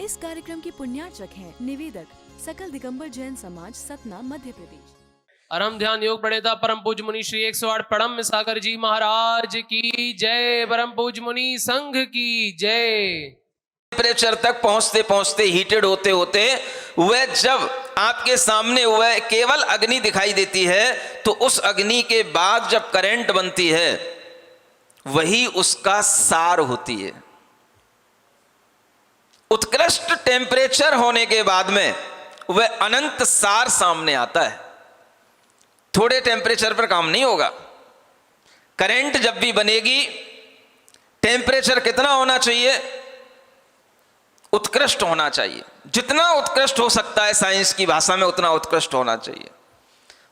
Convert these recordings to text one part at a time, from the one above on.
इस कार्यक्रम के पुण्यार्चक हैं निवेदक सकल दिगंबर जैन समाज, सतना, मध्य प्रदेश। परम ध्यान योग प्रणेता परम पूज्य मुनि श्री 108 परम सागर जी महाराज की जय। परम पूज्य मुनि संघ की जय। टेम्परेचर तक पहुंचते पहुंचते हीटेड होते होते वह जब आपके सामने वह केवल अग्नि दिखाई देती है, तो उस अग्नि के बाद जब करंट बनती है वही उसका सार होती है। उत्कृष्ट टेम्परेचर होने के बाद में वह अनंत सार सामने आता है। थोड़े टेम्परेचर पर काम नहीं होगा। करंट जब भी बनेगी टेम्परेचर कितना होना चाहिए? उत्कृष्ट होना चाहिए। जितना उत्कृष्ट हो सकता है साइंस की भाषा में उतना उत्कृष्ट होना चाहिए।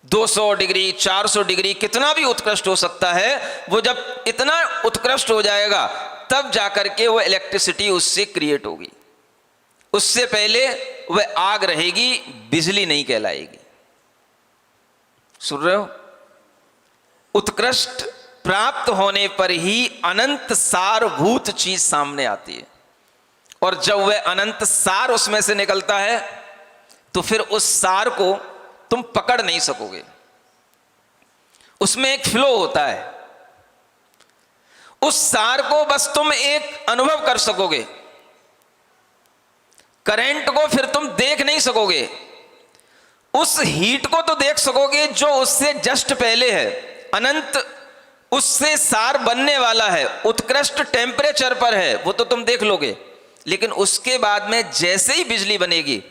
200 डिग्री 400 डिग्री कितना भी उत्कृष्ट हो सकता है। वो जब इतना उत्कृष्ट हो जाएगा तब जाकर के वो इलेक्ट्रिसिटी उससे क्रिएट होगी। उससे पहले वह आग रहेगी, बिजली नहीं कहलाएगी। सुन रहे हो? उत्कृष्ट प्राप्त होने पर ही अनंत सारभूत चीज सामने आती है, और जब वह अनंत सार उसमें से निकलता है तो फिर उस सार को तुम पकड़ नहीं सकोगे। उसमें एक फ्लो होता है। उस सार को बस तुम एक अनुभव कर सकोगे। करंट को फिर तुम देख नहीं सकोगे। उस हीट को तो देख सकोगे जो उससे जस्ट पहले है। अनंत उससे सार बनने वाला है, उत्कृष्ट टेम्परेचर पर है, वो तो तुम देख लोगे। लेकिन उसके बाद में जैसे ही बिजली बनेगी,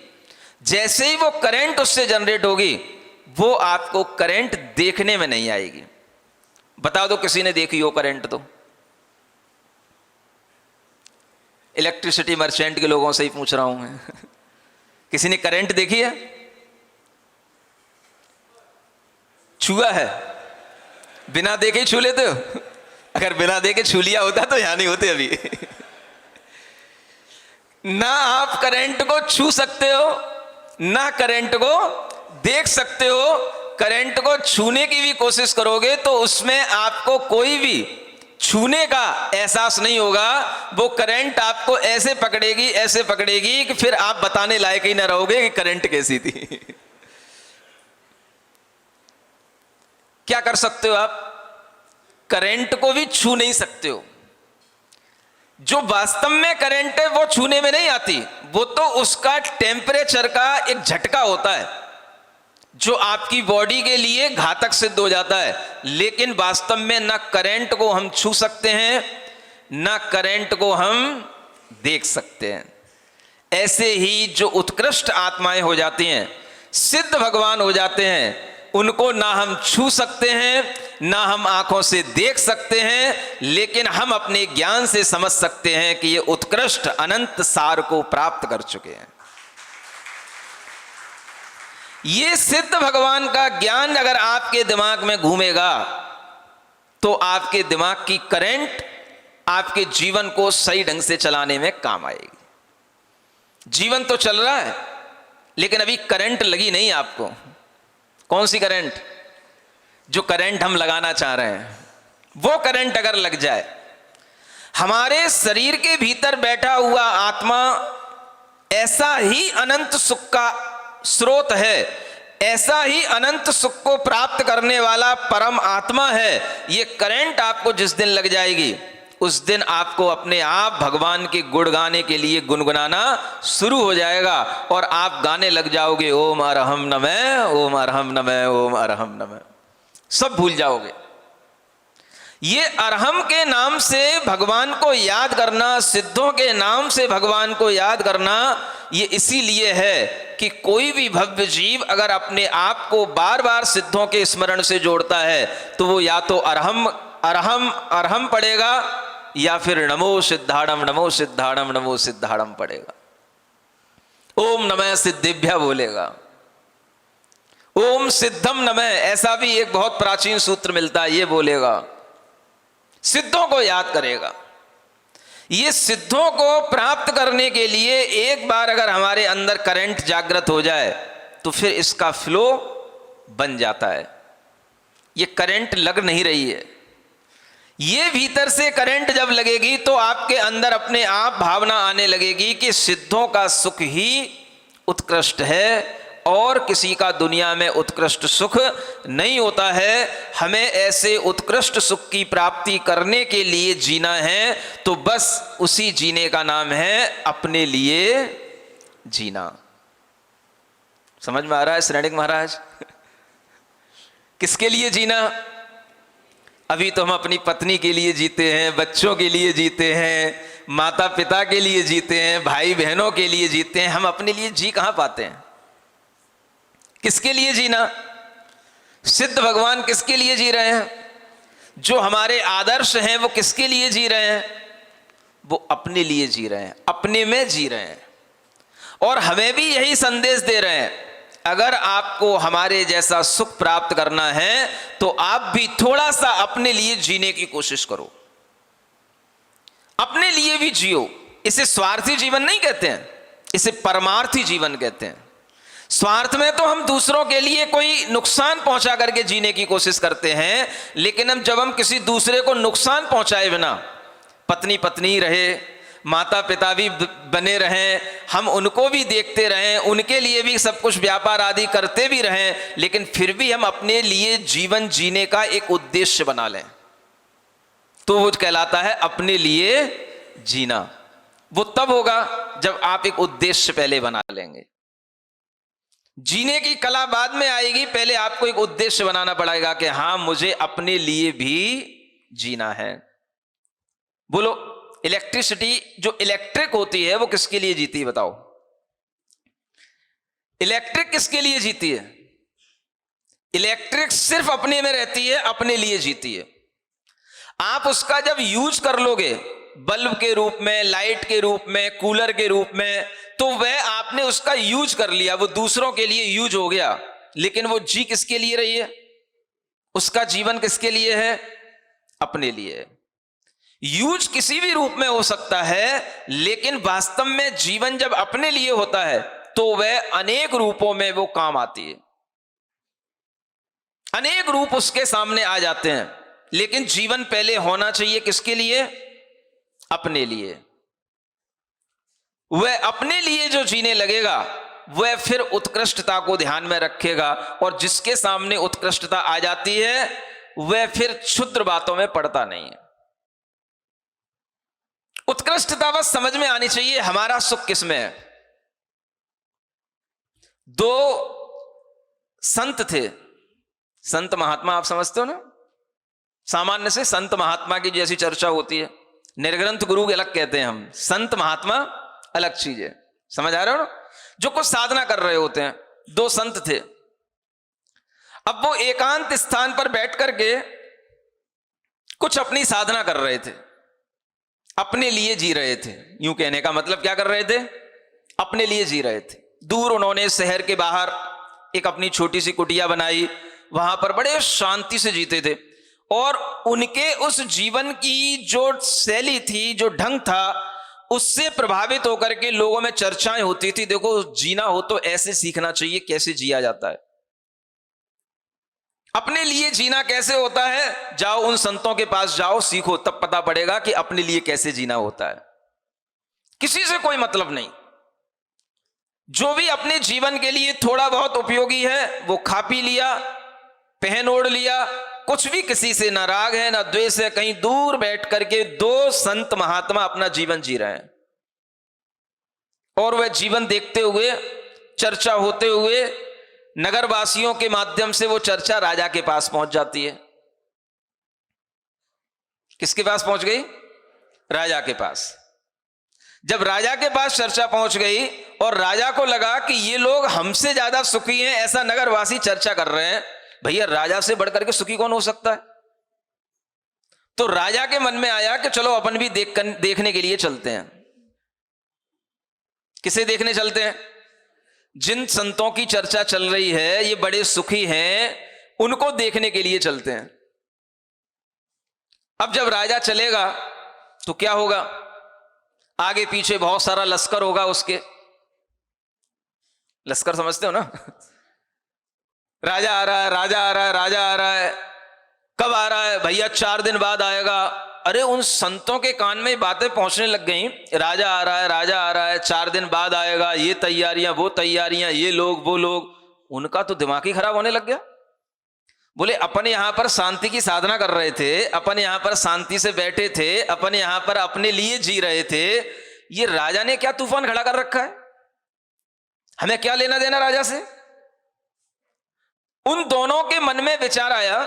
जैसे ही वो करंट उससे जनरेट होगी, वो आपको करंट देखने में नहीं आएगी। बता दो किसी ने देखी हो करंट? तो इलेक्ट्रिसिटी मर्चेंट के लोगों से ही पूछ रहा हूं मैं। किसी ने करंट देखी है? छुआ है? बिना देखे ही छू लेते हो? अगर बिना देखे छू लिया होता तो यहां नहीं होते अभी। ना आप करंट को छू सकते हो, ना करंट को देख सकते हो। करंट को छूने की भी कोशिश करोगे तो उसमें आपको कोई भी छूने का एहसास नहीं होगा। वो करंट आपको ऐसे पकड़ेगी, ऐसे पकड़ेगी कि फिर आप बताने लायक ही ना रहोगे कि करंट कैसी थी। क्या कर सकते हो आप? करंट को भी छू नहीं सकते हो। जो वास्तव में करंट है वो छूने में नहीं आती, वो तो उसका टेम्परेचर का एक झटका होता है जो आपकी बॉडी के लिए घातक सिद्ध हो जाता है। लेकिन वास्तव में ना करंट को हम छू सकते हैं, ना करंट को हम देख सकते हैं। ऐसे ही जो उत्कृष्ट आत्माएं हो जाती हैं, सिद्ध भगवान हो जाते हैं, उनको ना हम छू सकते हैं, ना हम आंखों से देख सकते हैं, लेकिन हम अपने ज्ञान से समझ सकते हैं कि ये उत्कृष्ट अनंत सार को प्राप्त कर चुके हैं। ये सिद्ध भगवान का ज्ञान अगर आपके दिमाग में घूमेगा तो आपके दिमाग की करंट आपके जीवन को सही ढंग से चलाने में काम आएगी। जीवन तो चल रहा है लेकिन अभी करंट लगी नहीं आपको। कौन सी करंट? जो करंट हम लगाना चाह रहे हैं वो करंट अगर लग जाए, हमारे शरीर के भीतर बैठा हुआ आत्मा ऐसा ही अनंत सुख का स्रोत है, ऐसा ही अनंत सुख को प्राप्त करने वाला परम आत्मा है। ये करंट आपको जिस दिन लग जाएगी उस दिन आपको अपने आप भगवान के गुण गाने के लिए गुनगुनाना शुरू हो जाएगा और आप गाने लग जाओगे, ओम अरहम नमः, ओम अरहम नमः, ओम अरहम नमः। सब भूल जाओगे। ये अरहम के नाम से भगवान को याद करना, सिद्धों के नाम से भगवान को याद करना, ये इसीलिए है कि कोई भी भव्य जीव अगर अपने आप को बार बार सिद्धों के स्मरण से जोड़ता है तो वो या तो अरहम अरहम अरहम पढ़ेगा या फिर नमो सिद्धाणम नमो सिद्धाणम नमो सिद्धाणम पढ़ेगा। ओम नमः सिद्धिभ्य बोलेगा, ओम सिद्धम नमः, ऐसा भी एक बहुत प्राचीन सूत्र मिलता है, ये बोलेगा। सिद्धों को याद करेगा। ये सिद्धों को प्राप्त करने के लिए एक बार अगर हमारे अंदर करंट जागृत हो जाए तो फिर इसका फ्लो बन जाता है। ये करंट लग नहीं रही है, ये भीतर से करंट जब लगेगी तो आपके अंदर अपने आप भावना आने लगेगी कि सिद्धों का सुख ही उत्कृष्ट है और किसी का दुनिया में उत्कृष्ट सुख नहीं होता है। हमें ऐसे उत्कृष्ट सुख की प्राप्ति करने के लिए जीना है, तो बस उसी जीने का नाम है अपने लिए जीना। समझ में आ रहा है श्रेणिक महाराज? किसके लिए जीना? अभी तो हम अपनी पत्नी के लिए जीते हैं, बच्चों के लिए जीते हैं, माता पिता के लिए जीते हैं, भाई बहनों के लिए जीते हैं। हम अपने लिए जी कहां पाते हैं? किसके लिए जीना? सिद्ध भगवान किसके लिए जी रहे हैं? जो हमारे आदर्श हैं वो किसके लिए जी रहे हैं? वो अपने लिए जी रहे हैं, अपने में जी रहे हैं। और हमें भी यही संदेश दे रहे हैं, अगर आपको हमारे जैसा सुख प्राप्त करना है तो आप भी थोड़ा सा अपने लिए जीने की कोशिश करो, अपने लिए भी जियो। इसे स्वार्थी जीवन नहीं कहते हैं, इसे परमार्थी जीवन कहते हैं। स्वार्थ में तो हम दूसरों के लिए कोई नुकसान पहुंचा करके जीने की कोशिश करते हैं, लेकिन जब हम किसी दूसरे को नुकसान पहुंचाए बिना पत्नी पत्नी रहे, माता पिता भी बने रहें, हम उनको भी देखते रहें, उनके लिए भी सब कुछ व्यापार आदि करते भी रहें, लेकिन फिर भी हम अपने लिए जीवन जीने का एक उद्देश्य बना लें, तो वो कहलाता है अपने लिए जीना। वो तब होगा जब आप एक उद्देश्य पहले बना लेंगे। जीने की कला बाद में आएगी, पहले आपको एक उद्देश्य बनाना पड़ेगा कि हां मुझे अपने लिए भी जीना है। बोलो, इलेक्ट्रिसिटी जो इलेक्ट्रिक होती है वो किसके लिए जीती है? बताओ, इलेक्ट्रिक किसके लिए जीती है? इलेक्ट्रिक सिर्फ अपने में रहती है, अपने लिए जीती है। आप उसका जब यूज कर लोगे बल्ब के रूप में, लाइट के रूप में, कूलर के रूप में, तो वह आपने उसका यूज कर लिया, वो दूसरों के लिए यूज हो गया, लेकिन वो जी किसके लिए रही है? उसका जीवन किसके लिए है? अपने लिए। यूज किसी भी रूप में हो सकता है, लेकिन वास्तव में जीवन जब अपने लिए होता है तो वह अनेक रूपों में वो काम आती है, अनेक रूप उसके सामने आ जाते हैं। लेकिन जीवन पहले होना चाहिए किसके लिए? अपने लिए। वह अपने लिए जो जीने लगेगा वह फिर उत्कृष्टता को ध्यान में रखेगा, और जिसके सामने उत्कृष्टता आ जाती है वह फिर क्षुद्र बातों में पड़ता नहीं है। उत्कृष्टता बस समझ में आनी चाहिए, हमारा सुख किसमें है। दो संत थे, संत महात्मा, आप समझते हो ना? सामान्य से संत महात्मा की जैसी चर्चा होती है, निर्ग्रंथ गुरु के अलग कहते हैं हम, संत महात्मा अलग चीज है। समझ आ रहे हो ना? जो कुछ साधना कर रहे होते हैं। दो संत थे, अब वो एकांत स्थान पर बैठ करके कुछ अपनी साधना कर रहे थे, अपने लिए जी रहे थे। यूं कहने का मतलब क्या कर रहे थे? अपने लिए जी रहे थे। दूर उन्होंने शहर के बाहर एक अपनी छोटी सी कुटिया बनाई, वहां पर बड़े शांति से जीते थे, और उनके उस जीवन की जो शैली थी, जो ढंग था, उससे प्रभावित होकर के लोगों में चर्चाएं होती थी, देखो जीना हो तो ऐसे सीखना चाहिए, कैसे जिया जाता है, अपने लिए जीना कैसे होता है। जाओ उन संतों के पास जाओ, सीखो, तब पता पड़ेगा कि अपने लिए कैसे जीना होता है। किसी से कोई मतलब नहीं, जो भी अपने जीवन के लिए थोड़ा बहुत उपयोगी है वो खा पी लिया, पहन ओढ़ लिया, कुछ भी किसी से ना राग है ना द्वेष है। कहीं दूर बैठ करके दो संत महात्मा अपना जीवन जी रहे हैं, और वह जीवन देखते हुए, चर्चा होते हुए, नगरवासियों के माध्यम से वो चर्चा राजा के पास पहुंच जाती है। किसके पास पहुंच गई? राजा के पास। जब राजा के पास चर्चा पहुंच गई और राजा को लगा कि ये लोग हमसे ज्यादा सुखी हैं, ऐसा नगरवासी चर्चा कर रहे हैं, भैया राजा से बढ़कर के सुखी कौन हो सकता है? तो राजा के मन में आया कि चलो अपन भी देखने के लिए चलते हैं। किसे देखने चलते हैं? जिन संतों की चर्चा चल रही है, ये बड़े सुखी हैं, उनको देखने के लिए चलते हैं। अब जब राजा चलेगा तो क्या होगा? आगे पीछे बहुत सारा लश्कर होगा उसके। लश्कर समझते हो ना? राजा आ रहा है, राजा आ रहा है, राजा आ रहा है। कब आ रहा है भैया? 4 दिन बाद आएगा। अरे उन संतों के कान में बातें पहुंचने लग गई, राजा आ रहा है, राजा आ रहा है, 4 दिन बाद आएगा, ये तैयारियां वो तैयारियां, ये लोग वो लोग। उनका तो दिमाग ही खराब होने लग गया। बोले अपन यहां पर शांति की साधना कर रहे थे, अपन यहां पर शांति से बैठे थे, अपन यहां पर अपने लिए जी रहे थे, ये राजा ने क्या तूफान खड़ा कर रखा है? हमें क्या लेना देना राजा से? उन दोनों के मन में विचार आया,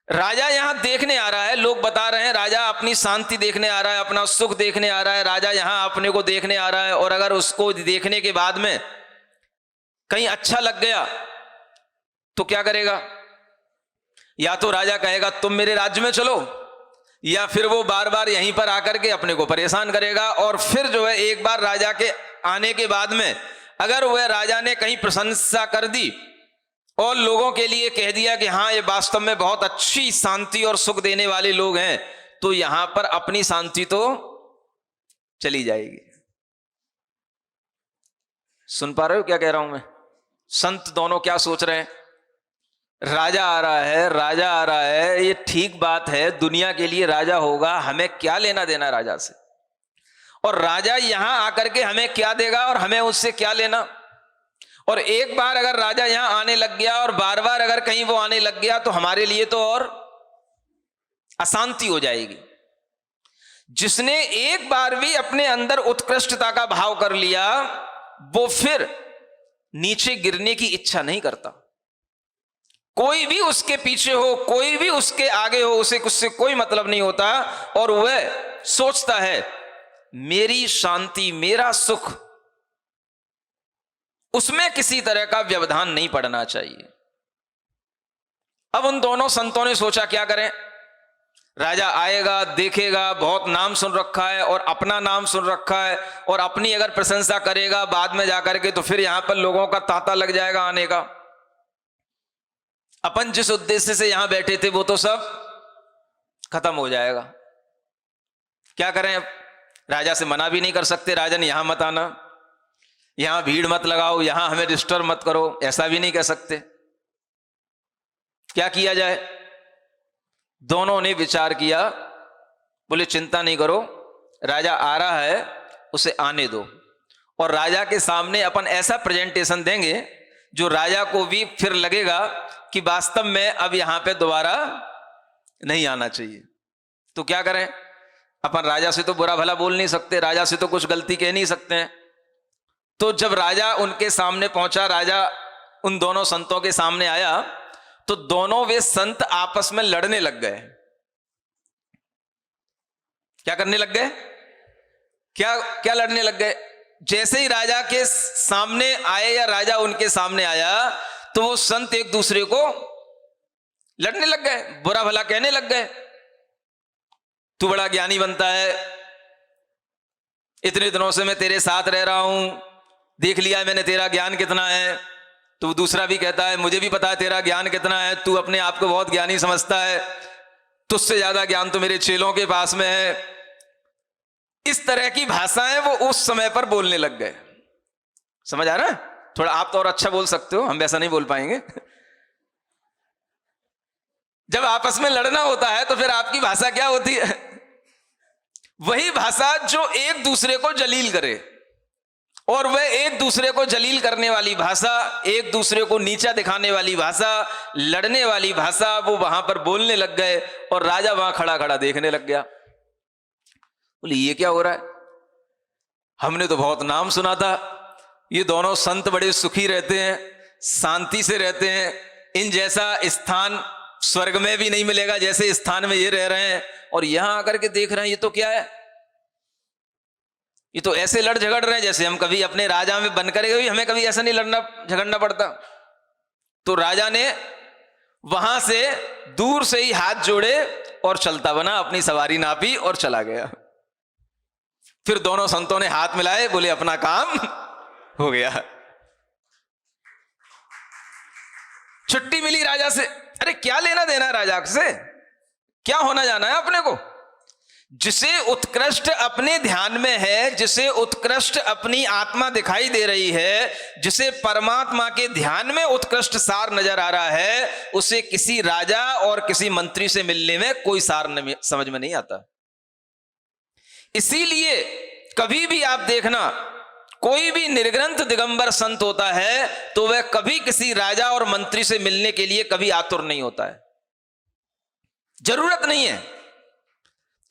राजा यहां देखने आ रहा है, लोग बता रहे हैं राजा अपनी शांति देखने आ रहा है, अपना सुख देखने आ रहा है, राजा यहां अपने को देखने आ रहा है, और अगर उसको देखने के बाद में कहीं अच्छा लग गया तो क्या करेगा? या तो राजा कहेगा तुम मेरे राज्य में चलो, या फिर वो बार बार यहीं पर आकर के अपने को परेशान करेगा। और फिर जो है एक बार राजा के आने के बाद में अगर वह राजा ने कहीं प्रशंसा कर दी और लोगों के लिए कह दिया कि हाँ ये वास्तव में बहुत अच्छी शांति और सुख देने वाले लोग हैं, तो यहां पर अपनी शांति तो चली जाएगी। सुन पा रहे हो क्या कह रहा हूं मैं? संत दोनों क्या सोच रहे हैं? राजा आ रहा है, राजा आ रहा है, ये ठीक बात है, दुनिया के लिए राजा होगा, हमें क्या लेना देना राजा से? और राजा यहां आकर के हमें क्या देगा और हमें उससे क्या लेना? और एक बार अगर राजा यहां आने लग गया और बार बार अगर कहीं वो आने लग गया तो हमारे लिए तो और अशांति हो जाएगी। जिसने एक बार भी अपने अंदर उत्कृष्टता का भाव कर लिया वो फिर नीचे गिरने की इच्छा नहीं करता। कोई भी उसके पीछे हो, कोई भी उसके आगे हो, उसे उससे कोई मतलब नहीं होता, और वह सोचता है मेरी शांति, मेरा सुख, उसमें किसी तरह का व्यवधान नहीं पड़ना चाहिए। अब उन दोनों संतों ने सोचा क्या करें? राजा आएगा, देखेगा, बहुत नाम सुन रखा है और अपना नाम सुन रखा है, और अपनी अगर प्रशंसा करेगा बाद में जाकर के तो फिर यहां पर लोगों का तांता लग जाएगा आने का। अपन जिस उद्देश्य से यहां बैठे थे वो तो सब खत्म हो जाएगा। क्या करें? अब राजा से मना भी नहीं कर सकते, राजन यहां मत आना, यहां भीड़ मत लगाओ, यहां हमें डिस्टर्ब मत करो, ऐसा भी नहीं कह सकते। क्या किया जाए? दोनों ने विचार किया, बोले चिंता नहीं करो, राजा आ रहा है, उसे आने दो, और राजा के सामने अपन ऐसा प्रेजेंटेशन देंगे जो राजा को भी फिर लगेगा कि वास्तव में अब यहां पे दोबारा नहीं आना चाहिए। तो क्या करें? अपन राजा से तो बुरा भला बोल नहीं सकते, राजा से तो कुछ गलती कह नहीं सकते हैं। तो जब राजा उनके सामने पहुंचा, राजा उन दोनों संतों के सामने आया, तो दोनों वे संत आपस में लड़ने लग गए। क्या करने लग गए? क्या क्या लड़ने लग गए? जैसे ही राजा के सामने आए या राजा उनके सामने आया तो वो संत एक दूसरे को लड़ने लग गए, बुरा भला कहने लग गए। तू बड़ा ज्ञानी बनता है, इतने दिनों से मैं तेरे साथ रह रहा हूं, देख लिया मैंने तेरा ज्ञान कितना है। तो दूसरा भी कहता है मुझे भी पता है तेरा ज्ञान कितना है, तू अपने आप को बहुत ज्ञानी समझता है, तुझसे ज्यादा ज्ञान तो मेरे चेलों के पास में है। इस तरह की भाषाएं वो उस समय पर बोलने लग गए। समझ आ रहा है? थोड़ा आप तो और अच्छा बोल सकते हो, हम वैसा नहीं बोल पाएंगे। जब आपस में लड़ना होता है तो फिर आपकी भाषा क्या होती है? वही भाषा जो एक दूसरे को जलील करे, और वह एक दूसरे को जलील करने वाली भाषा, एक दूसरे को नीचा दिखाने वाली भाषा, लड़ने वाली भाषा, वो वहां पर बोलने लग गए। और राजा वहां खड़ा खड़ा देखने लग गया। बोले ये क्या हो रहा है? हमने तो बहुत नाम सुना था, ये दोनों संत बड़े सुखी रहते हैं, शांति से रहते हैं, इन जैसा स्थान स्वर्ग में भी नहीं मिलेगा जैसे स्थान में ये रह रहे हैं, और यहां आकर के देख रहे हैं ये तो क्या है? ये तो ऐसे लड़ झगड़ रहे हैं जैसे हम कभी अपने राजा में बन करेंगे, हमें कभी ऐसा नहीं लड़ना झगड़ना पड़ता। तो राजा ने वहां से दूर से ही हाथ जोड़े और चलता बना, अपनी सवारी नापी और चला गया। फिर दोनों संतों ने हाथ मिलाए, बोले अपना काम हो गया, छुट्टी मिली राजा से। अरे क्या लेना देना राजा से? क्या होना जाना है अपने को? जिसे उत्कृष्ट अपने ध्यान में है, जिसे उत्कृष्ट अपनी आत्मा दिखाई दे रही है, जिसे परमात्मा के ध्यान में उत्कृष्ट सार नजर आ रहा है, उसे किसी राजा और किसी मंत्री से मिलने में कोई सार समझ में नहीं आता। इसीलिए कभी भी आप देखना, कोई भी निर्ग्रंथ दिगंबर संत होता है तो वह कभी किसी राजा और मंत्री से मिलने के लिए कभी आतुर नहीं होता है। जरूरत नहीं है।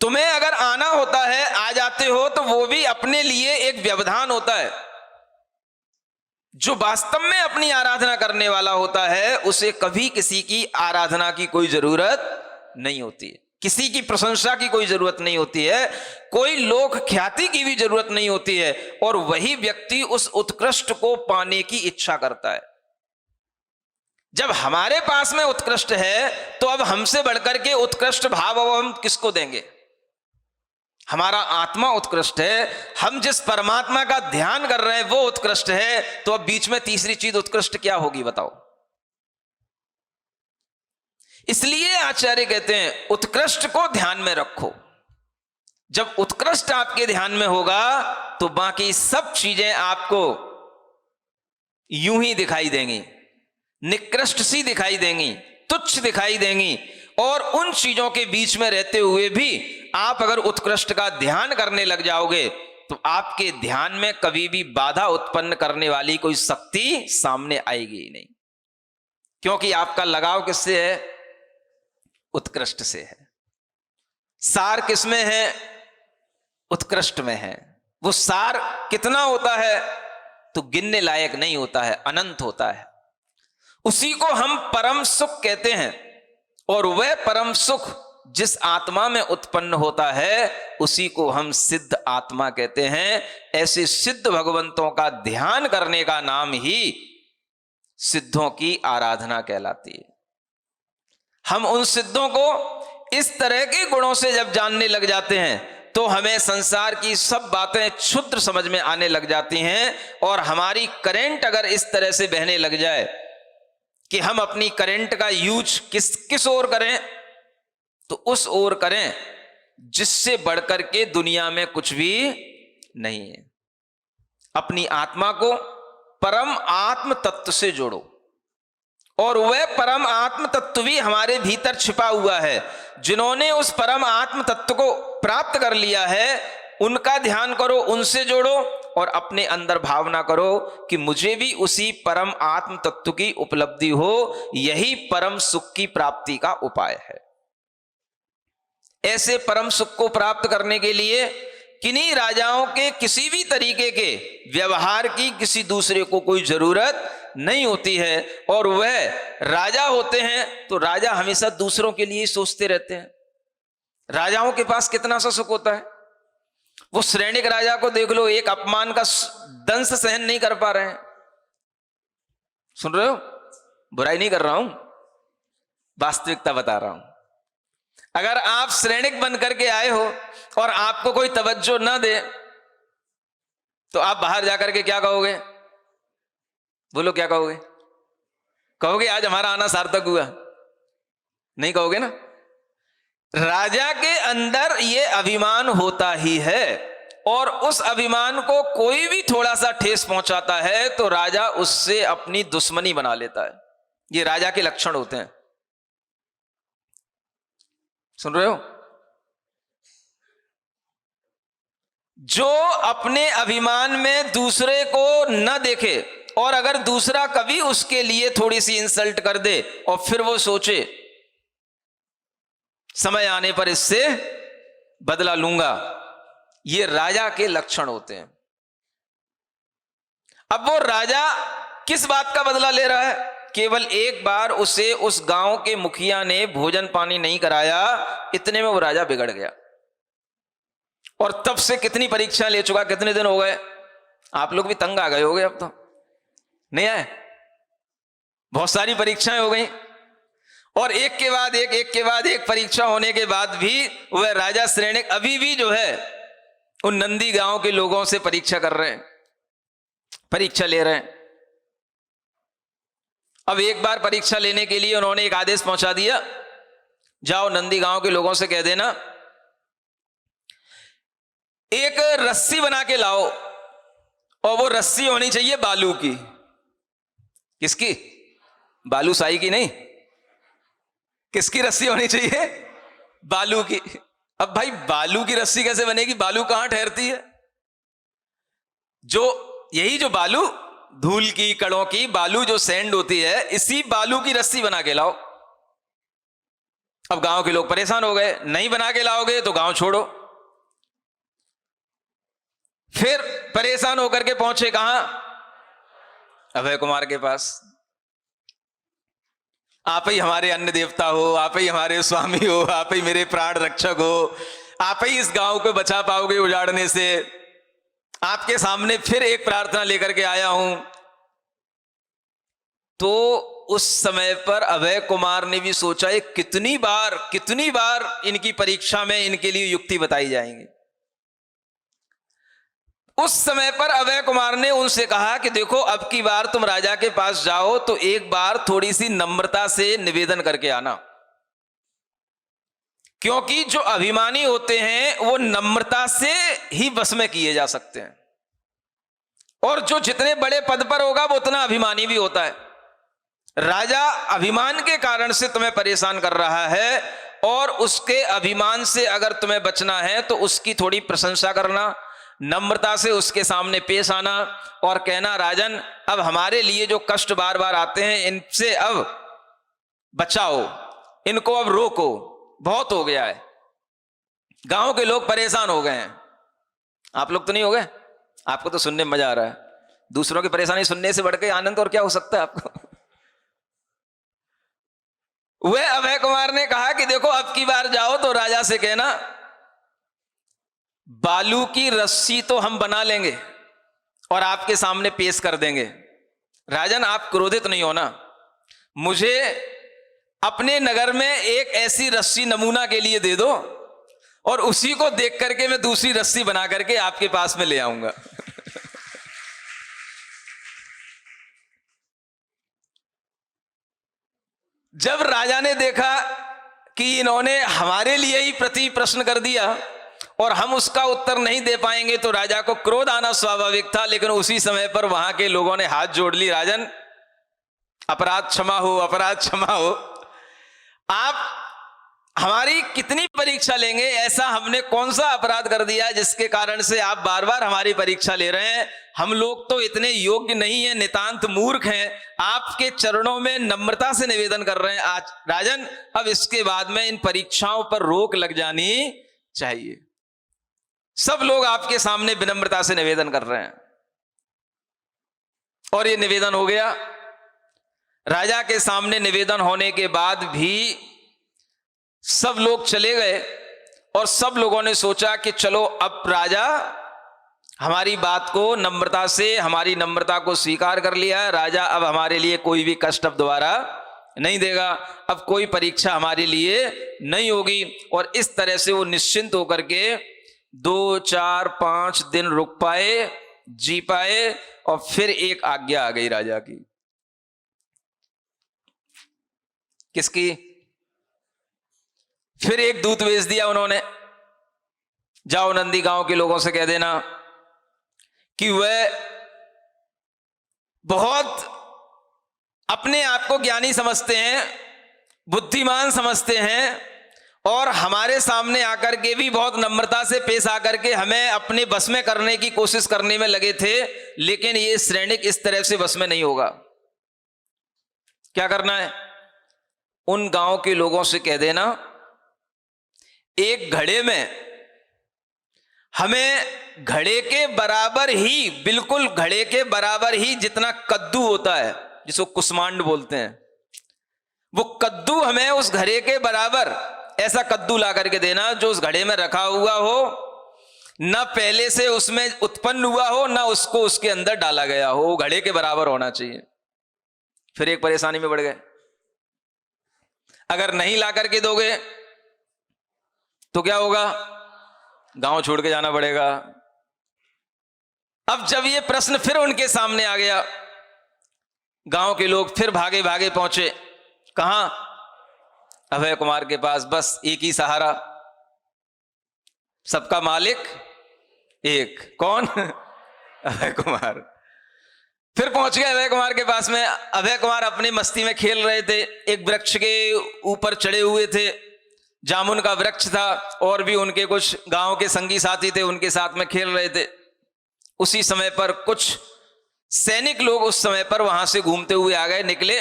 तुम्हें अगर आना होता है, आ जाते हो, तो वो भी अपने लिए एक व्यवधान होता है। जो वास्तव में अपनी आराधना करने वाला होता है उसे कभी किसी की आराधना की कोई जरूरत नहीं होती है, किसी की प्रशंसा की कोई जरूरत नहीं होती है, कोई लोक ख्याति की भी जरूरत नहीं होती है। और वही व्यक्ति उस उत्कृष्ट को पाने की इच्छा करता है। जब हमारे पास में उत्कृष्ट है तो अब हमसे बढ़कर के उत्कृष्ट भाव अब हम किसको देंगे? हमारा आत्मा उत्कृष्ट है, हम जिस परमात्मा का ध्यान कर रहे हैं वो उत्कृष्ट है, तो अब बीच में तीसरी चीज उत्कृष्ट क्या होगी बताओ? इसलिए आचार्य कहते हैं उत्कृष्ट को ध्यान में रखो। जब उत्कृष्ट आपके ध्यान में होगा तो बाकी सब चीजें आपको यूं ही दिखाई देंगी, निकृष्ट सी दिखाई देंगी, तुच्छ दिखाई देंगी। और उन चीजों के बीच में रहते हुए भी आप अगर उत्कृष्ट का ध्यान करने लग जाओगे तो आपके ध्यान में कभी भी बाधा उत्पन्न करने वाली कोई शक्ति सामने आएगी ही नहीं, क्योंकि आपका लगाव किससे है? उत्कृष्ट से है। सार किसमें है? उत्कृष्ट में है। वो सार कितना होता है तो गिनने लायक नहीं होता है, अनंत होता है। उसी को हम परम सुख कहते हैं। और वह परम सुख जिस आत्मा में उत्पन्न होता है उसी को हम सिद्ध आत्मा कहते हैं। ऐसे सिद्ध भगवंतों का ध्यान करने का नाम ही सिद्धों की आराधना कहलाती है। हम उन सिद्धों को इस तरह के गुणों से जब जानने लग जाते हैं तो हमें संसार की सब बातें क्षुद्र समझ में आने लग जाती हैं। और हमारी करंट अगर इस तरह से बहने लग जाए कि हम अपनी करंट का यूज किस ओर करें, तो उस ओर करें जिससे बढ़कर के दुनिया में कुछ भी नहीं है। अपनी आत्मा को परम आत्म तत्व से जोड़ो, और वह परम आत्म तत्व भी हमारे भीतर छिपा हुआ है। जिन्होंने उस परम आत्म तत्व को प्राप्त कर लिया है उनका ध्यान करो, उनसे जोड़ो और अपने अंदर भावना करो कि मुझे भी उसी परम आत्म तत्व की उपलब्धि हो। यही परम सुख की प्राप्ति का उपाय है। ऐसे परम सुख को प्राप्त करने के लिए किन्हीं राजाओं के किसी भी तरीके के व्यवहार की किसी दूसरे को कोई जरूरत नहीं होती है। और वह राजा होते हैं तो राजा हमेशा दूसरों के लिए सोचते रहते हैं। राजाओं के पास कितना सा सुख होता है। वो श्रेणिक राजा को देख लो, एक अपमान का दंश सहन नहीं कर पा रहे हैं। सुन रहे हो? बुराई नहीं कर रहा हूं, वास्तविकता बता रहा हूं। अगर आप श्रेणिक बन करके आए हो और आपको कोई तवज्जो ना दे तो आप बाहर जाकर के क्या कहोगे? बोलो क्या कहोगे? कहोगे आज हमारा आना सार्थक हुआ? नहीं कहोगे ना। राजा के अंदर ये अभिमान होता ही है, और उस अभिमान को कोई भी थोड़ा सा ठेस पहुंचाता है तो राजा उससे अपनी दुश्मनी बना लेता है। ये राजा के लक्षण होते हैं। सुन रहे हो? जो अपने अभिमान में दूसरे को न देखे, और अगर दूसरा कभी उसके लिए थोड़ी सी इंसल्ट कर दे और फिर वो सोचे समय आने पर इससे बदला लूंगा, ये राजा के लक्षण होते हैं। अब वो राजा किस बात का बदला ले रहा है? केवल एक बार उसे उस गांव के मुखिया ने भोजन पानी नहीं कराया, इतने में वो राजा बिगड़ गया। और तब से कितनी परीक्षा ले चुका, कितने दिन हो गए? आप लोग भी तंग आ गए होगे, अब तो नहीं आए? बहुत सारी परीक्षाएं हो गई, और एक के बाद एक परीक्षा होने के बाद भी वह राजा श्रेणिक अभी भी जो है उन नंदी गांव के लोगों से परीक्षा कर रहे हैं, परीक्षा ले रहे हैं। अब एक बार परीक्षा लेने के लिए उन्होंने एक आदेश पहुंचा दिया, जाओ नंदी गांव के लोगों से कह देना एक रस्सी बना के लाओ, और वो रस्सी होनी चाहिए बालू की। किसकी? बालूशाही की नहीं, किसकी रस्सी होनी चाहिए? बालू की। अब भाई बालू की रस्सी कैसे बनेगी? बालू कहां ठहरती है? यही जो बालू, धूल की, कणों की बालू जो सैंड होती है, इसी बालू की रस्सी बना के लाओ। अब गांव के लोग परेशान हो गए, नहीं बना के लाओगे तो गांव छोड़ो। फिर परेशान होकर के पहुंचे कहां? अभय कुमार के पास। आप ही हमारे अन्न देवता हो, आप ही हमारे स्वामी हो, आप ही मेरे प्राण रक्षक हो, आप ही इस गांव को बचा पाओगे उजाड़ने से। आपके सामने फिर एक प्रार्थना लेकर के आया हूं। तो उस समय पर अभय कुमार ने भी सोचा, ये कितनी बार इनकी परीक्षा में इनके लिए युक्ति बताई जाएंगी। उस समय पर अभय कुमार ने उनसे कहा कि देखो, अब की बार तुम राजा के पास जाओ तो एक बार थोड़ी सी नम्रता से निवेदन करके आना, क्योंकि जो अभिमानी होते हैं वो नम्रता से ही वश में किए जा सकते हैं, और जो जितने बड़े पद पर होगा वो उतना अभिमानी भी होता है। राजा अभिमान के कारण से तुम्हें परेशान कर रहा है, और उसके अभिमान से अगर तुम्हें बचना है तो उसकी थोड़ी प्रशंसा करना, नम्रता से उसके सामने पेश आना और कहना, राजन अब हमारे लिए जो कष्ट बार बार आते हैं इनसे अब बचाओ, इनको अब रोको, बहुत हो गया है, गांव के लोग परेशान हो गए हैं। आप लोग तो नहीं हो गए? आपको तो सुनने में मजा आ रहा है, दूसरों की परेशानी सुनने से बढ़ के आनंद और क्या हो सकता है आपको? वह अभय कुमार ने कहा कि देखो, अब की बार जाओ तो राजा से कहना, बालू की रस्सी तो हम बना लेंगे और आपके सामने पेश कर देंगे। राजन आप क्रोधित नहीं होना, मुझे अपने नगर में एक ऐसी रस्सी नमूना के लिए दे दो, और उसी को देख करके मैं दूसरी रस्सी बना करके आपके पास में ले आऊंगा। जब राजा ने देखा कि इन्होंने हमारे लिए ही प्रति प्रश्न कर दिया और हम उसका उत्तर नहीं दे पाएंगे, तो राजा को क्रोध आना स्वाभाविक था। लेकिन उसी समय पर वहां के लोगों ने हाथ जोड़ ली, राजन अपराध क्षमा हो, अपराध क्षमा हो, आप हमारी कितनी परीक्षा लेंगे? ऐसा हमने कौन सा अपराध कर दिया जिसके कारण से आप बार बार हमारी परीक्षा ले रहे हैं? हम लोग तो इतने योग्य नहीं है, नितांत मूर्ख हैं, आपके चरणों में नम्रता से निवेदन कर रहे हैं। आज राजन अब इसके बाद में इन परीक्षाओं पर रोक लग जानी चाहिए। सब लोग आपके सामने विनम्रता से निवेदन कर रहे हैं, और ये निवेदन हो गया। राजा के सामने निवेदन होने के बाद भी सब लोग चले गए, और सब लोगों ने सोचा कि चलो अब राजा हमारी बात को नम्रता से, हमारी नम्रता को स्वीकार कर लिया है, राजा अब हमारे लिए कोई भी कष्ट अब दोबारा नहीं देगा, अब कोई परीक्षा हमारे लिए नहीं होगी। और इस तरह से वो निश्चिंत होकर के 2, 4, 5 दिन रुक पाए, जी पाए, और फिर एक आज्ञा आ गई राजा की। किसकी? फिर एक दूत भेज दिया उन्होंने, जाओ नंदी गांव के लोगों से कह देना कि वह बहुत अपने आप को ज्ञानी समझते हैं, बुद्धिमान समझते हैं, और हमारे सामने आकर के भी बहुत नम्रता से पेश आकर के हमें अपने बस में करने की कोशिश करने में लगे थे, लेकिन ये श्रेणिक इस तरह से बस में नहीं होगा। क्या करना है? उन गांव के लोगों से कह देना, एक घड़े में हमें घड़े के बराबर ही, बिल्कुल घड़े के बराबर ही जितना कद्दू होता है, जिसको कुष्मांड बोलते हैं, वो कद्दू हमें उस घड़े के बराबर ऐसा कद्दू ला करके देना जो उस घड़े में रखा हुआ हो, न पहले से उसमें उत्पन्न हुआ हो, न उसको उसके अंदर डाला गया हो, वो घड़े के बराबर होना चाहिए। फिर एक परेशानी में बढ़ गए, अगर नहीं ला करके दोगे तो क्या होगा? गांव छोड़ के जाना पड़ेगा। अब जब ये प्रश्न फिर उनके सामने आ गया, गांव के लोग फिर भागे भागे पहुंचे कहां? अभय कुमार के पास। बस एक ही सहारा, सबका मालिक एक कौन? अभय कुमार। फिर पहुंच गए अभय कुमार के पास में। अभय कुमार अपनी मस्ती में खेल रहे थे, एक वृक्ष के ऊपर चढ़े हुए थे, जामुन का वृक्ष था, और भी उनके कुछ गांव के संगी साथी थे, उनके साथ में खेल रहे थे। उसी समय पर कुछ सैनिक लोग उस समय पर वहां से घूमते हुए आ गए, निकले,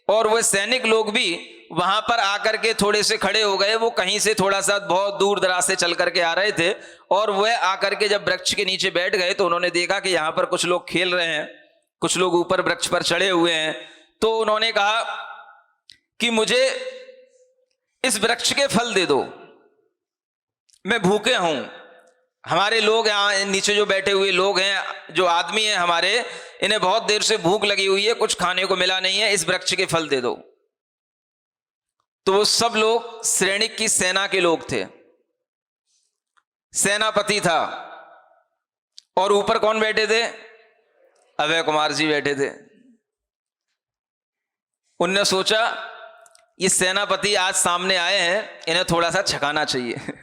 और वह सैनिक लोग भी वहां पर आकर के थोड़े से खड़े हो गए। वो कहीं से थोड़ा सा बहुत दूर दराज से चल करके आ रहे थे, और वह आकर के जब वृक्ष के नीचे बैठ गए तो उन्होंने देखा कि यहां पर कुछ लोग खेल रहे हैं, कुछ लोग ऊपर वृक्ष पर चढ़े हुए हैं। तो उन्होंने कहा कि मुझे इस वृक्ष के फल दे दो, मैं भूखे हूं। हमारे लोग यहां नीचे जो बैठे हुए लोग हैं, जो आदमी हैं हमारे, इन्हें बहुत देर से भूख लगी हुई है, कुछ खाने को मिला नहीं है, इस वृक्ष के फल दे दो। तो वो सब लोग सैनिक की सेना के लोग थे, सेनापति था, और ऊपर कौन बैठे थे? अभय कुमार जी बैठे थे। उनने सोचा ये सेनापति आज सामने आए हैं, इन्हें थोड़ा सा छकाना चाहिए।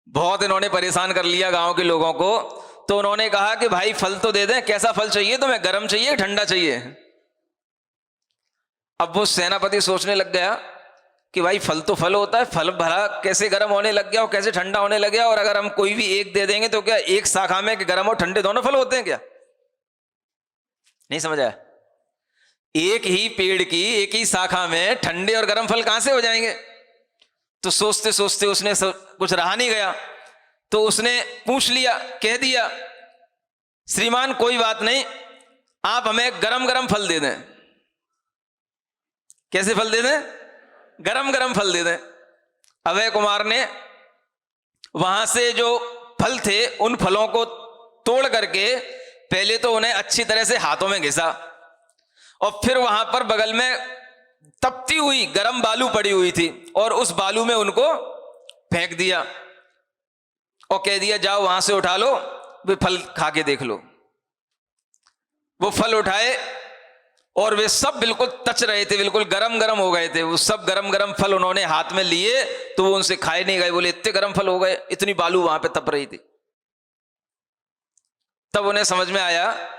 बहुत इन्होंने परेशान कर लिया गांव के लोगों को। तो उन्होंने कहा कि भाई फल तो दे दें, कैसा फल चाहिए तुम्हें, गर्म चाहिए ठंडा चाहिए? अब वो सेनापति सोचने लग गया कि भाई फल तो फल होता है, फल भला कैसे गर्म होने लग गया और कैसे ठंडा होने लग गया, और अगर हम कोई भी एक दे देंगे तो क्या एक शाखा में गर्म और ठंडे दोनों फल होते हैं क्या? नहीं समझ आया? एक ही पेड़ की एक ही शाखा में ठंडे और गर्म फल कहां से हो जाएंगे? तो सोचते सोचते उसने कुछ रहा नहीं गया, तो उसने पूछ लिया, कह दिया, श्रीमान कोई बात नहीं, आप हमें गरम गरम फल दे दें। कैसे फल दे दें? गरम गरम फल दे दें। अभय कुमार ने वहां से जो फल थे उन फलों को तोड़ करके पहले तो उन्हें अच्छी तरह से हाथों में घिसा, और फिर वहां पर बगल में तपती हुई गरम बालू पड़ी हुई थी, और उस बालू में उनको फेंक दिया और कह दिया जाओ वहां से उठा लो, वे फल खा के देख लो। वो फल उठाए और वे सब बिल्कुल तच रहे थे, बिल्कुल गरम गरम हो गए थे। वो सब गरम गरम फल उन्होंने हाथ में लिए तो वो उनसे खाए नहीं गए, बोले इतने गरम फल हो गए, इतनी बालू वहां पे तप रही थी। तब उन्हें समझ में आया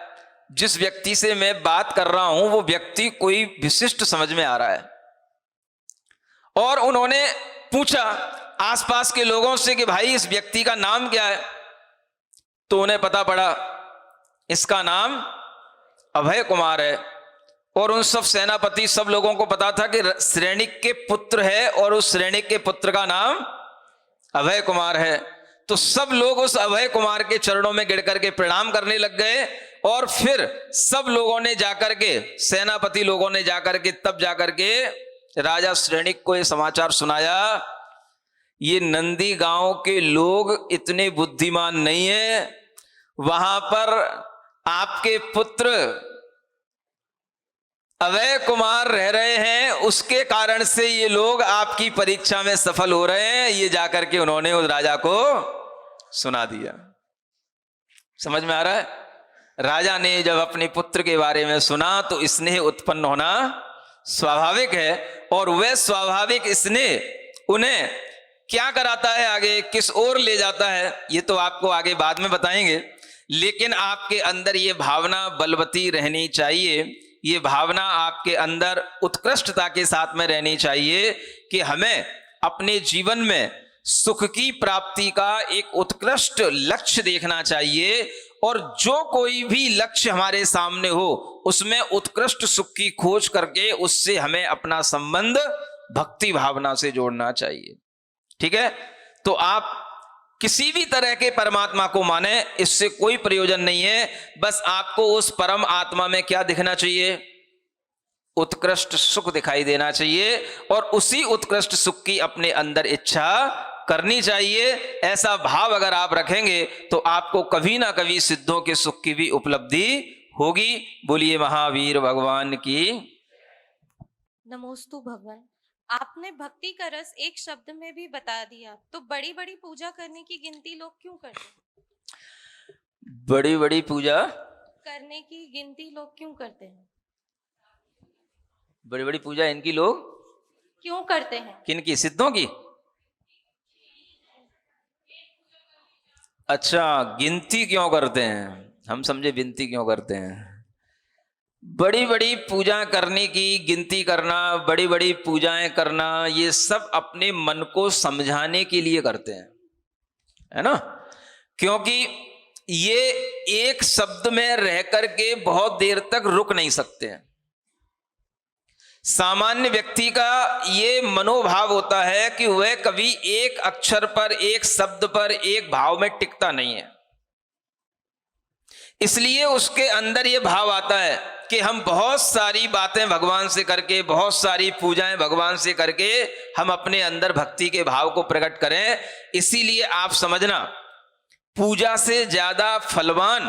जिस व्यक्ति से मैं बात कर रहा हूं वो व्यक्ति कोई विशिष्ट समझ में आ रहा है। और उन्होंने पूछा आसपास के लोगों से कि भाई इस व्यक्ति का नाम क्या है? तो उन्हें पता पड़ा इसका नाम अभय कुमार है। और उन सब सेनापति सब लोगों को पता था कि सैनिक के पुत्र है, और उस सैनिक के पुत्र का नाम अभय कुमार है। तो सब लोग उस अभय कुमार के चरणों में गिर करके प्रणाम करने लग गए, और फिर सब लोगों ने जाकर के, सेनापति लोगों ने जाकर के, तब जाकर के राजा सैनिक को यह समाचार सुनाया, ये नंदी गांव के लोग इतने बुद्धिमान नहीं है, वहां पर आपके पुत्र अभय कुमार रह रहे हैं, उसके कारण से ये लोग आपकी परीक्षा में सफल हो रहे हैं। ये जाकर के उन्होंने उस राजा को सुना दिया। समझ में आ रहा है? राजा ने जब अपने पुत्र के बारे में सुना तो स्नेह उत्पन्न होना स्वाभाविक है, और वह स्वाभाविक स्नेह उन्हें क्या कराता है, आगे किस ओर ले जाता है, ये तो आपको आगे बाद में बताएंगे। लेकिन आपके अंदर ये भावना बलवती रहनी चाहिए, ये भावना आपके अंदर उत्कृष्टता के साथ में रहनी चाहिए कि हमें अपने जीवन में सुख की प्राप्ति का एक उत्कृष्ट लक्ष्य देखना चाहिए, और जो कोई भी लक्ष्य हमारे सामने हो उसमें उत्कृष्ट सुख की खोज करके उससे हमें अपना संबंध भक्ति भावना से जोड़ना चाहिए। ठीक है? तो आप किसी भी तरह के परमात्मा को माने, इससे कोई प्रयोजन नहीं है। बस आपको उस परम आत्मा में क्या दिखना चाहिए? उत्कृष्ट सुख दिखाई देना चाहिए, और उसी उत्कृष्ट सुख की अपने अंदर इच्छा करनी चाहिए। ऐसा भाव अगर आप रखेंगे तो आपको कभी ना कभी सिद्धों के सुख की भी उपलब्धि होगी। बोलिए महावीर भगवान की। नमोस्तु भगवान। आपने भक्ति का रस एक शब्द में भी बता दिया, तो बड़ी बड़ी पूजा करने की गिनती लोग क्यों करते हैं? बड़ी बड़ी पूजा करने की गिनती लोग क्यों करते हैं? बड़ी बड़ी पूजा इनकी लोग क्यों करते हैं? किनकी? सिद्धों की। अच्छा, गिनती क्यों करते हैं? हम समझे विनती क्यों करते हैं। बड़ी बड़ी पूजा करने की, गिनती करना, बड़ी बड़ी पूजाएं करना, ये सब अपने मन को समझाने के लिए करते हैं, है ना। क्योंकि ये एक शब्द में रह करके बहुत देर तक रुक नहीं सकते हैं। सामान्य व्यक्ति का ये मनोभाव होता है कि वह कभी एक अक्षर पर, एक शब्द पर, एक भाव में टिकता नहीं है। इसलिए उसके अंदर ये भाव आता है कि हम बहुत सारी बातें भगवान से करके, बहुत सारी पूजाएं भगवान से करके हम अपने अंदर भक्ति के भाव को प्रकट करें। इसीलिए आप समझना, पूजा से ज्यादा फलवान,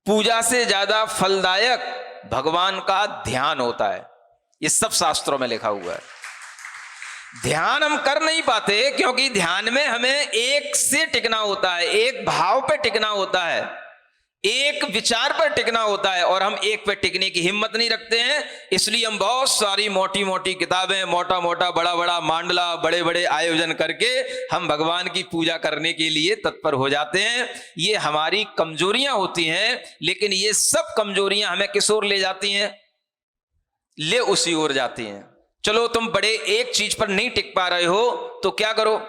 पूजा से ज्यादा फलदायक भगवान का ध्यान होता है। ये सब शास्त्रों में लिखा हुआ है। ध्यान हम कर नहीं पाते क्योंकि ध्यान में हमें एक से टिकना होता है, एक भाव पे टिकना होता है, एक विचार पर टिकना होता है, और हम एक पे टिकने की हिम्मत नहीं रखते हैं। इसलिए हम बहुत सारी मोटी मोटी किताबें, मोटा मोटा, बड़ा बड़ा मांडला, बड़े बड़े आयोजन करके हम भगवान की पूजा करने के लिए तत्पर हो जाते हैं। ये हमारी कमजोरियां होती हैं, लेकिन ये सब कमजोरियां हमें किस ओर ले जाती हैं? ले उसी ओर जाती हैं। चलो, तुम बड़े एक चीज पर नहीं टिक पा रहे हो तो क्या करो,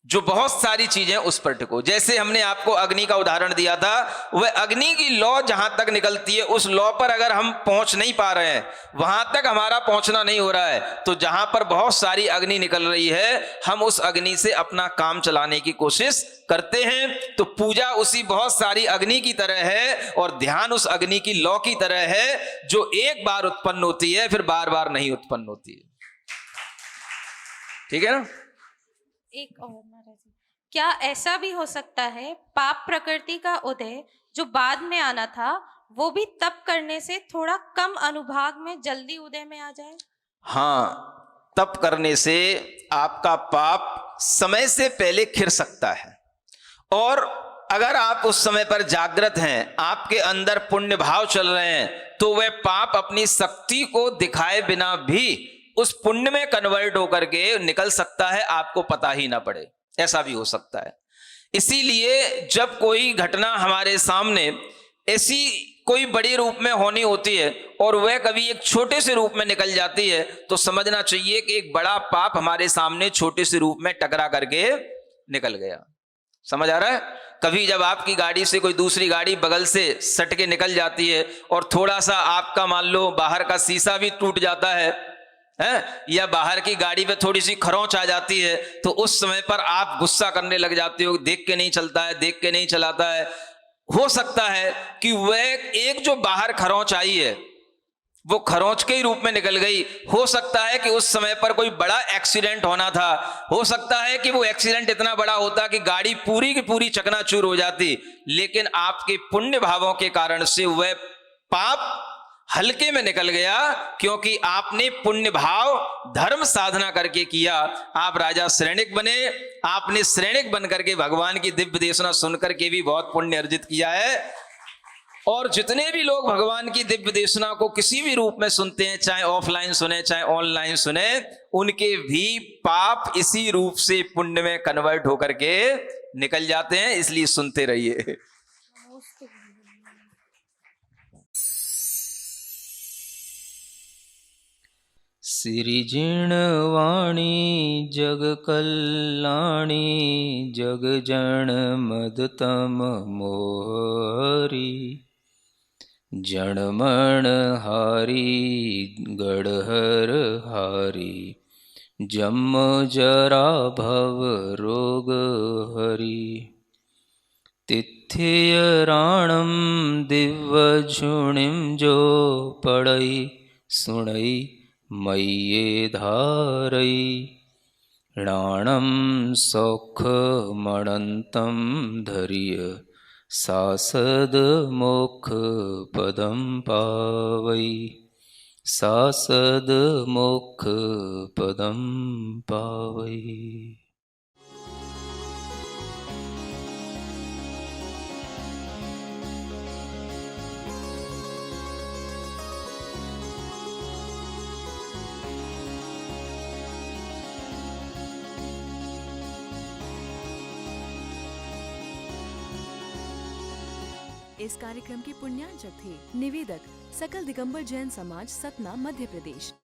जो बहुत सारी चीजें उस पर टिको। जैसे हमने आपको अग्नि का उदाहरण दिया था, वह अग्नि की लौ जहां तक निकलती है, उस लौ पर अगर हम पहुंच नहीं पा रहे हैं, वहां तक हमारा पहुंचना नहीं हो रहा है, तो जहां पर बहुत सारी अग्नि निकल रही है, हम उस अग्नि से अपना काम चलाने की कोशिश करते हैं। तो पूजा उसी बहुत सारी अग्नि की तरह है, और ध्यान उस अग्नि की लौ की तरह है, जो एक बार उत्पन्न होती है, फिर बार बार नहीं उत्पन्न होती है। ठीक है ना। एक और महाराज जी, क्या ऐसा भी हो सकता है पाप प्रकृति का उदय जो बाद में आना था, वो भी तप करने से थोड़ा कम अनुभाग में जल्दी उदय में आ जाए? हाँ, तप करने से आपका पाप समय से पहले खिर सकता है, और अगर आप उस समय पर जागृत हैं, आपके अंदर पुण्य भाव चल रहे हैं, तो वह पाप अपनी शक्ति को दिखाए बिना भी उस पुण्य में कन्वर्ट होकर के निकल सकता है, आपको पता ही ना पड़े। ऐसा भी हो सकता है। इसीलिए जब कोई घटना हमारे सामने ऐसी कोई बड़ी रूप में होनी होती है और वह कभी एक छोटे से रूप में निकल जाती है, तो समझना चाहिए कि एक बड़ा पाप हमारे सामने छोटे से रूप में टकरा करके निकल गया। समझ आ रहा है? कभी जब आपकी गाड़ी से कोई दूसरी गाड़ी बगल से सट के निकल जाती है और थोड़ा सा आपका मान लो बाहर का शीशा भी टूट जाता है, या बाहर की गाड़ी पे थोड़ी सी खरोंच आ जाती है, तो उस समय पर आप गुस्सा करने लग जाते हो, देख के नहीं चलता है, देख के नहीं चलाता है। हो सकता है कि वह एक जो बाहर खरोंच आई है वो खरोंच के ही रूप में निकल गई। हो सकता है कि उस समय पर कोई बड़ा एक्सीडेंट होना था, हो सकता है कि वो एक्सीडेंट इतना बड़ा होता कि गाड़ी पूरी की पूरी चकनाचूर हो जाती, लेकिन आपके पुण्य भावों के कारण से वह पाप हल्के में निकल गया, क्योंकि आपने पुण्य भाव धर्म साधना करके किया। आप राजा श्रेणिक बने, आपने श्रेणिक बन करके भगवान की दिव्य देशना सुन करके भी बहुत पुण्य अर्जित किया है। और जितने भी लोग भगवान की दिव्य देशना को किसी भी रूप में सुनते हैं, चाहे ऑफलाइन सुने चाहे ऑनलाइन सुने, उनके भी पाप इसी रूप से पुण्य में कन्वर्ट होकर के निकल जाते हैं। इसलिए सुनते रहिए। सिरिजिणवाणी जग कल्याणी जग जन मदतम मोहरी जनमण हारी गढ़हर हारी जम जरा भव रोग हरी तिथ्य राणम दिव्य झुणिम जो पड़ई सुणई मय्ये धारई राणम सौख मणंतम धर्य सासद मोक्ष पदम पावई सासद मोक्ष पदम पावई। इस कार्यक्रम के पुण्यार्चक थे। निवेदक सकल दिगंबर जैन समाज, सतना, मध्य प्रदेश।